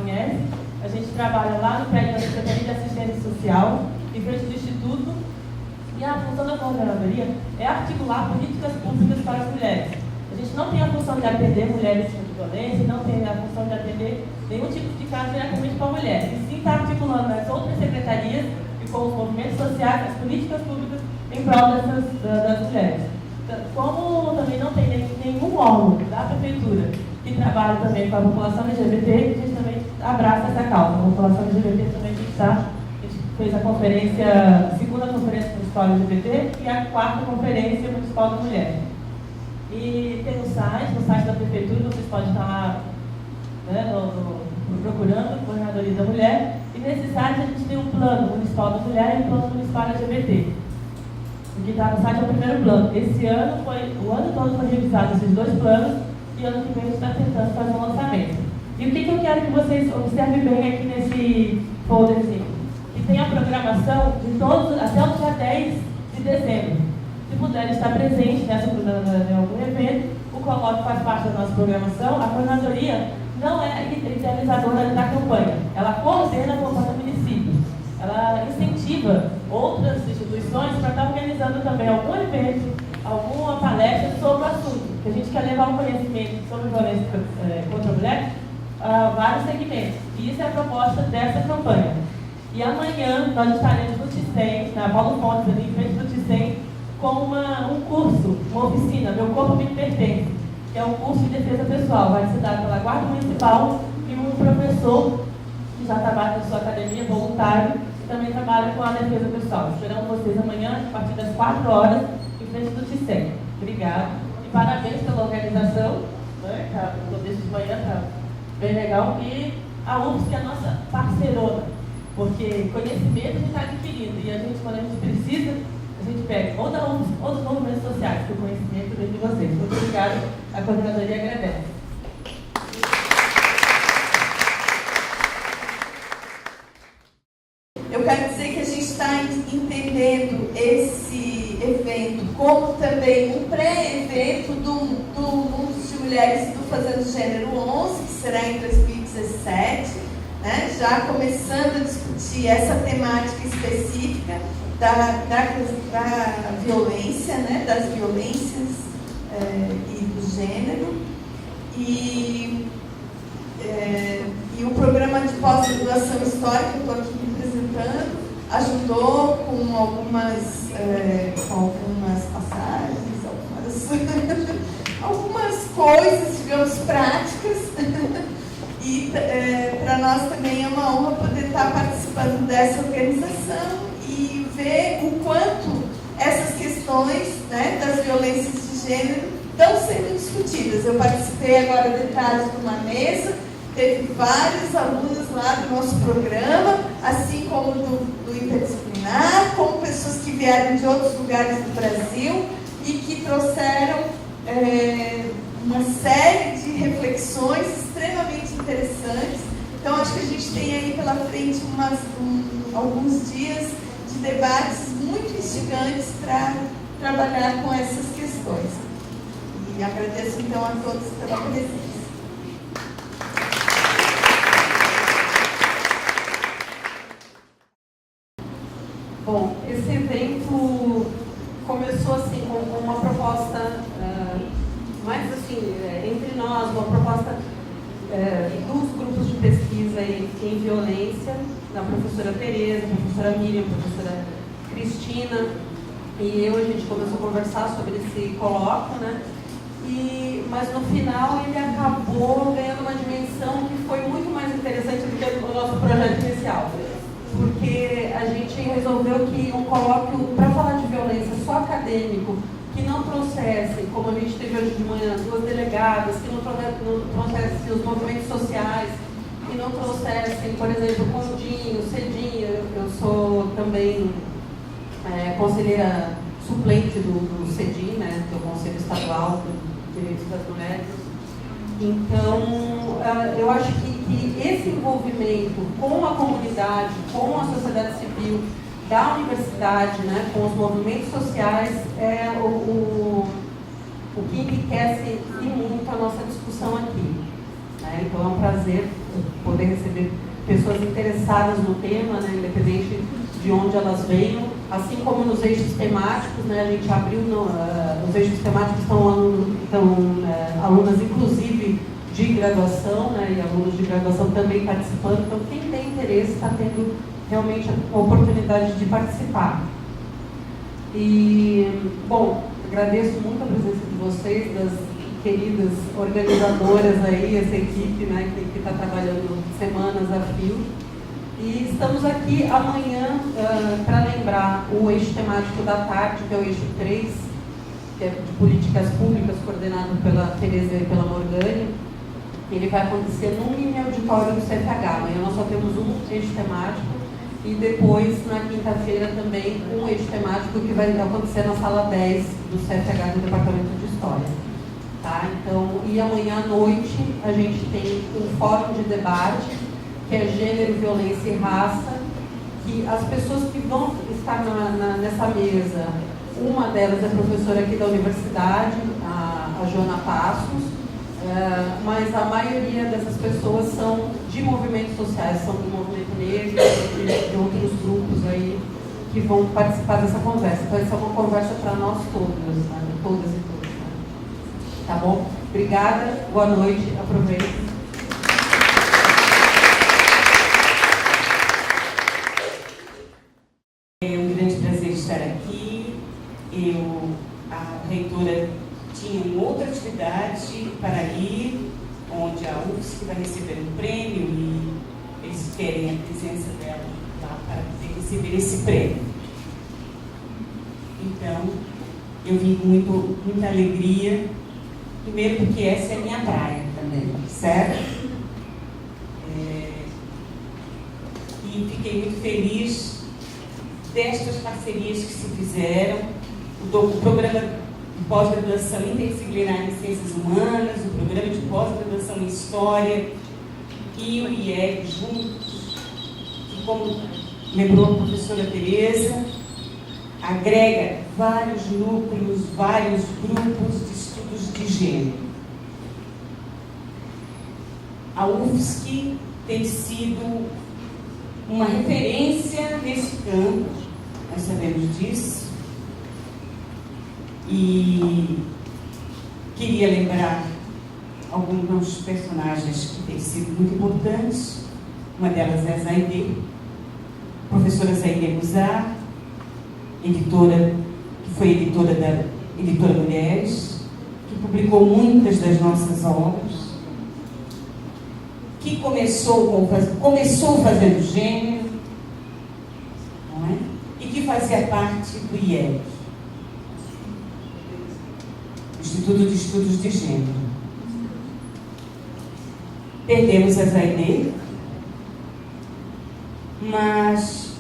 conhece. A gente trabalha lá no prédio da Secretaria de Assistência Social, em frente do Instituto, e a função da coordenadoria é articular políticas públicas para as mulheres. A gente não tem a função de atender mulheres de violência, não tem a função de atender nenhum tipo de caso diretamente com a mulher. E sim está articulando as outras secretarias e com os movimentos sociais, as políticas públicas em prol das mulheres. Como também não tem nenhum órgão da prefeitura que trabalha também com a população LGBT, a gente também abraça essa causa. A população LGBT também a gente fez a segunda conferência municipal LGBT e a quarta conferência municipal da mulher. E tem no site da prefeitura, vocês podem estar lá, né, procurando a coordenadoria da mulher. E nesse site a gente tem um plano municipal da mulher e um plano municipal LGBT. O que está no site é o primeiro plano. Esse ano o ano todo foi revisado esses dois planos e ano que vem a gente está tentando fazer um lançamento. E o que eu quero que vocês observem bem aqui nesse folderzinho? Que tem a programação de todos até o dia 10 de dezembro. Se puder estar presente em algum evento, o Coloque faz parte da nossa programação. A coordenadoria não é idealizadora da campanha, ela coordena a campanha do município. Ela incentiva outras instituições para estar organizando também algum evento, alguma palestra sobre o assunto, que a gente quer levar um conhecimento sobre violência contra a mulher a vários segmentos. E isso é a proposta dessa campanha. E amanhã nós estaremos no Ticem, na Paulo Fontes, ali em frente do Ticem, com um curso, uma oficina, Meu Corpo Me Pertence, que é um curso de defesa pessoal. Vai ser dado pela Guarda Municipal e um professor que já trabalha na sua academia, voluntário, e também trabalha com a defesa pessoal. Esperamos vocês amanhã, a partir das 4 horas, em frente do Ticem. Obrigada. E parabéns pela organização, né? Desde de manhã está bem legal. E a UFSC, que é a nossa parceirona, porque conhecimento a gente está adquirindo, e a gente, quando a gente precisa, a gente pega ou da UFSC ou dos movimentos sociais, que o conhecimento vem de vocês. Muito obrigada, a coordenadoria agradece. Eu quero dizer que a gente está entendendo esse evento como também um pré-evento do Núcleo de Mulheres do Fazendo Gênero 11, que será em 2017, né? Já começando a discutir essa temática específica da violência, né? Das violências e do gênero. E o programa de pós-graduação histórica, eu estou aqui representando, ajudou com algumas passagens, algumas coisas, digamos, práticas. E para nós também é uma honra poder estar participando dessa organização e ver o quanto essas questões, né, das violências de gênero estão sendo discutidas. Eu participei agora de tarde de uma mesa, teve vários alunos lá do nosso programa, assim como do interdisciplinar, como pessoas que vieram de outros lugares do Brasil e que trouxeram uma série de reflexões extremamente interessantes. Então, acho que a gente tem aí pela frente alguns dias de debates muito instigantes para trabalhar com essas questões. E agradeço, então, a todos pela presença. Bom, esse evento começou assim com uma proposta mais assim, entre nós, uma proposta dos grupos de pesquisa em violência, da professora Tereza, professora Miriam, professora Cristina, e eu, a gente começou a conversar sobre esse colóquio, né? Mas no final ele acabou ganhando uma dimensão que foi muito mais interessante do que o nosso projeto inicial. Porque a gente resolveu que um colóquio, para falar de violência só acadêmico, que não trouxesse, como a gente teve hoje de manhã, 2 delegadas, que não trouxesse os movimentos sociais, que não trouxessem, por exemplo, Condinho, Cedinho. Eu sou também conselheira suplente do CEDIM, né, do Conselho Estadual de Direitos das Mulheres. Então, eu acho que esse envolvimento com a comunidade, com a sociedade civil, da universidade, né, com os movimentos sociais, é o que enriquece e muito a nossa discussão aqui. Né? Então, é um prazer poder receber pessoas interessadas no tema, né, independente de onde elas venham, assim como nos eixos temáticos, né, a gente abriu, os eixos temáticos estão alunas, inclusive, de graduação, né, e alunos de graduação também participando, então quem tem interesse está tendo realmente a oportunidade de participar. E, bom, agradeço muito a presença de vocês, das queridas organizadoras aí, essa equipe, né, que está trabalhando semanas a fio. E estamos aqui amanhã para lembrar o eixo temático da tarde, que é o eixo 3, que é de políticas públicas, coordenado pela Tereza e pela Morgane. Ele vai acontecer num mini auditório do CFH. Amanhã nós só temos um eixo temático e depois, na quinta-feira, também um eixo temático que vai acontecer na sala 10 do CFH, do Departamento de História. Tá? Então, e amanhã à noite a gente tem um fórum de debate, que é Gênero, Violência e Raça, que as pessoas que vão estar nessa mesa, uma delas é professora aqui da universidade, a Joana Passos, mas a maioria dessas pessoas são de movimentos sociais, são do movimento negro, de outros grupos aí que vão participar dessa conversa. Então, essa é uma conversa para nós todas, né? Todas e todos. Né? Tá bom? Obrigada, boa noite, aproveitem. É um grande prazer estar aqui. A reitora tinha uma outra atividade para ir, onde a UFSC vai receber um prêmio e eles querem a presença dela lá para poder receber esse prêmio. Então, eu vim com muita alegria, primeiro porque essa é a minha praia também, certo? E fiquei muito feliz destas parcerias que se fizeram, o programa de pós-graduação interdisciplinar em Ciências Humanas, o programa de pós-graduação em História e o IEG juntos, que, como lembrou a professora Tereza, agrega vários núcleos, vários grupos de estudos de gênero. A UFSC tem sido uma referência nesse campo, nós sabemos disso, e queria lembrar alguns personagens que têm sido muito importantes. Uma delas é a Zaide, professora Zaide Guzar, que foi editora da Editora Mulheres, que publicou muitas das nossas obras, que começou fazendo gênero, não é? E que fazia parte do IEG, Instituto de Estudos de Gênero. Perdemos a Zaide, mas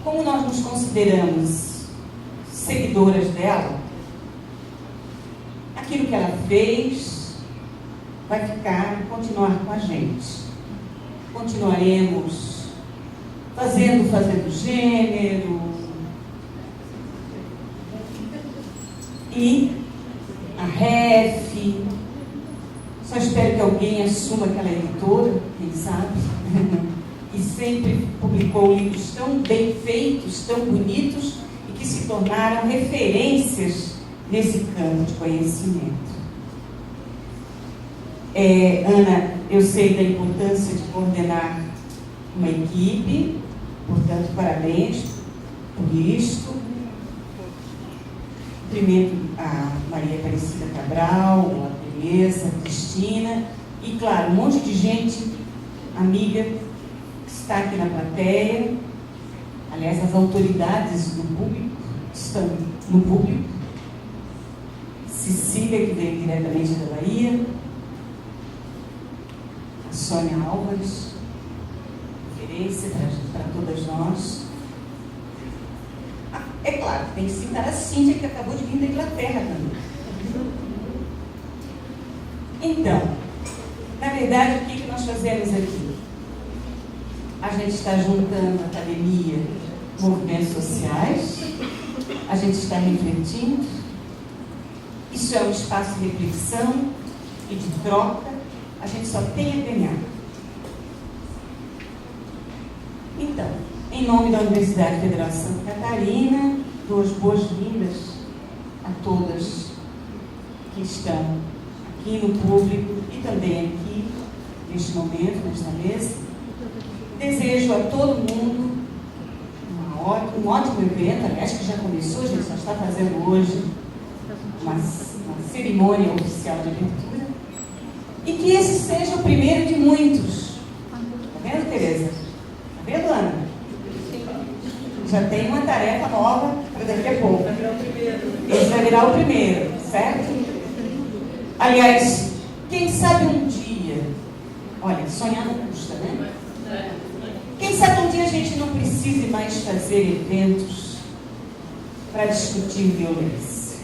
como nós nos consideramos seguidoras dela, aquilo que ela fez vai continuar com a gente. Continuaremos fazendo gênero e a REF. Só espero que alguém assuma aquela editora, quem sabe, e sempre publicou livros tão bem feitos, tão bonitos, e que se tornaram referências nesse campo de conhecimento. Ana, eu sei da importância de coordenar uma equipe, portanto, parabéns por isto. Cumprimento a Maria Aparecida Cabral, a Tereza, a Cristina e, claro, um monte de gente, amiga, que está aqui na plateia. Aliás, as autoridades do público estão no público. Cecília, que veio diretamente da Bahia. A Sônia Álvares, referência para todas nós. É claro, tem que citar a Cíntia, que acabou de vir da Inglaterra também. Então, na verdade, o que nós fazemos aqui? A gente está juntando academia, movimentos sociais, a gente está refletindo. Isso é um espaço de reflexão e de troca. A gente só tem a ganhar. Então, em nome da Universidade Federal de Santa Catarina, dou as boas-vindas a todas que estão aqui no público e também aqui, neste momento, nesta mesa. Desejo a todo mundo um ótimo evento, aliás, que já começou, a gente só está fazendo hoje uma cerimônia oficial de abertura. E que esse seja o primeiro de muitos. Está vendo, Tereza? Está vendo, Ana? Já tem uma tarefa nova para daqui a pouco. Esse vai virar o primeiro, certo? Aliás, quem sabe um dia, olha, sonhar não custa, né? Quem sabe um dia a gente não precise mais fazer eventos para discutir violência.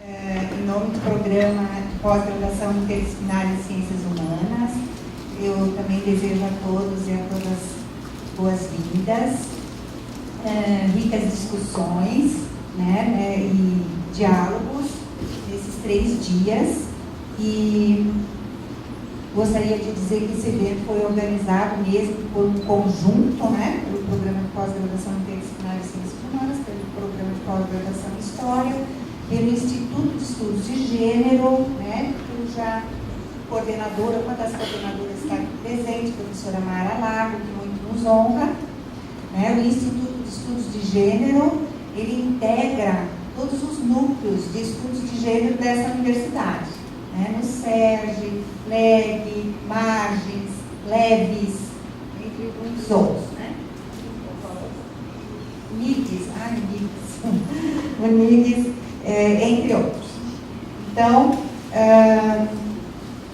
Em nome do programa de pós-graduação interdisciplinar em Ciências Humanas, eu também desejo a todos e a todas boas-vindas, ricas discussões, né, e diálogos nesses 3 dias. E gostaria de dizer que esse evento foi organizado mesmo por um conjunto, né, pelo programa de pós-graduação interdisciplinar em Ciências Humanas, pelo programa de pós-graduação em História, pelo Instituto de Estudos de Gênero, né, cuja coordenadora, uma das coordenadoras está aqui presente, a professora Mara Lago, que muito nos honra. Né, o Instituto de Estudos de Gênero, ele integra todos os núcleos de estudos de gênero dessa universidade, né, no SERJ, LEG, Margens, LEVES, entre muitos outros, né? MIGS, o MIGS, entre outros. Então,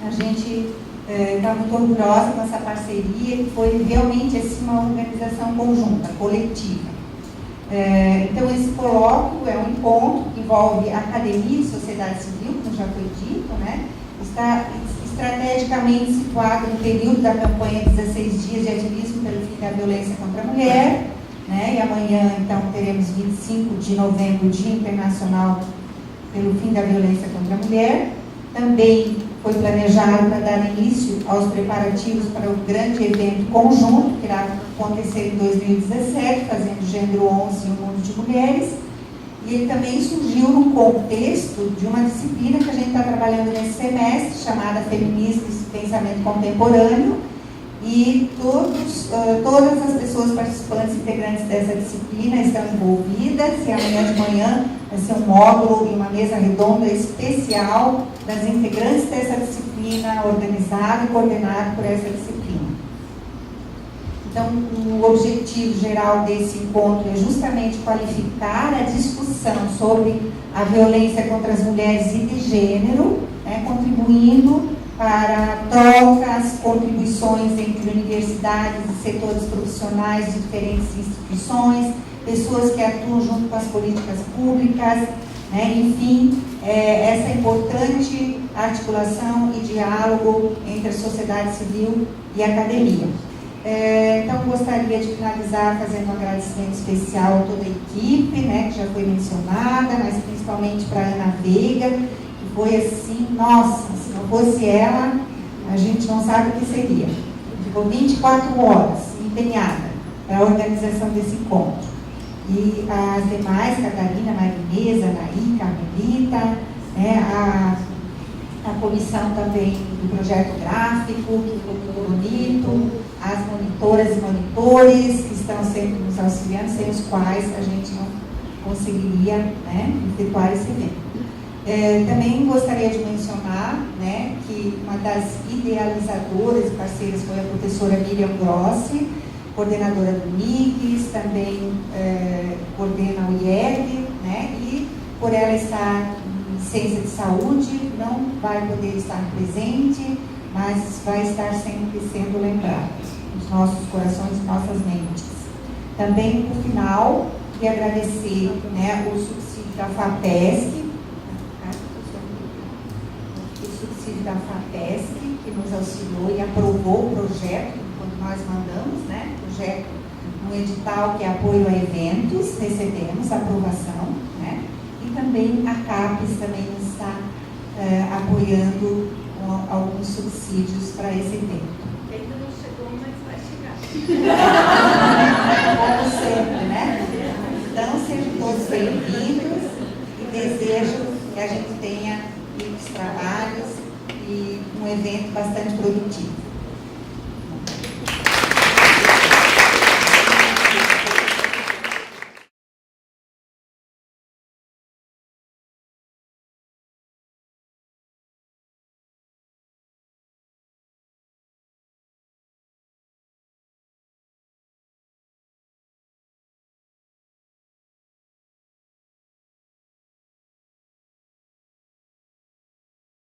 a gente está muito orgulhosa com essa parceria, que foi realmente assim, uma organização conjunta, coletiva. Então, esse colóquio é um encontro que envolve academia e sociedade civil, como já foi dito, né? Está estrategicamente situado no período da campanha 16 dias de ativismo pelo fim da violência contra a mulher, né? E amanhã, então, teremos 25 de novembro, Dia Internacional pelo Fim da Violência contra a Mulher. Também foi planejado para dar início aos preparativos para o grande evento conjunto que irá acontecer em 2017, fazendo Gênero 11 e o Mundo de Mulheres. E ele também surgiu no contexto de uma disciplina que a gente está trabalhando nesse semestre, chamada Feminismo e Pensamento Contemporâneo. E todas as pessoas participantes, integrantes dessa disciplina estão envolvidas, e amanhã de manhã vai ser um módulo e uma mesa redonda especial das integrantes dessa disciplina, organizado e coordenado por essa disciplina. Então, o objetivo geral desse encontro é justamente qualificar a discussão sobre a violência contra as mulheres e de gênero, né, contribuindo para trocas, contribuições entre universidades e setores profissionais de diferentes instituições, pessoas que atuam junto com as políticas públicas, né? Enfim, essa importante articulação e diálogo entre a sociedade civil e a academia. Então, gostaria de finalizar fazendo um agradecimento especial a toda a equipe, né, que já foi mencionada, mas principalmente para a Ana Veiga, que foi assim, nossa, se não fosse ela, a gente não sabe o que seria. Ficou 24 horas empenhada para a organização desse encontro. E as demais, Catarina, Marinesa, Naí, Carmelita, né, a comissão também do projeto gráfico, que ficou muito bonito, as monitoras e monitores que estão sempre nos auxiliando, sem os quais a gente não conseguiria, né, efetuar esse evento. Também gostaria de mencionar, né, que uma das idealizadoras e parceiras foi a professora Miriam Grossi, coordenadora do MIGS, também coordena o IEB, né, e por ela estar em ciência de saúde, não vai poder estar presente, mas vai estar sempre sendo lembrada nos nossos corações e nossas mentes. Também, por final, queria agradecer, né, o subsídio da FAPESC, que nos auxiliou e aprovou o projeto, quando nós mandamos, né, projeto no edital que é apoio a eventos, recebemos a aprovação, né, e também a CAPES também está apoiando com alguns subsídios para esse evento. Ainda não chegou, mas vai chegar. Como sempre, né? Então, sejam todos bem-vindos e desejo que a gente tenha muitos trabalhos e um evento bastante produtivo.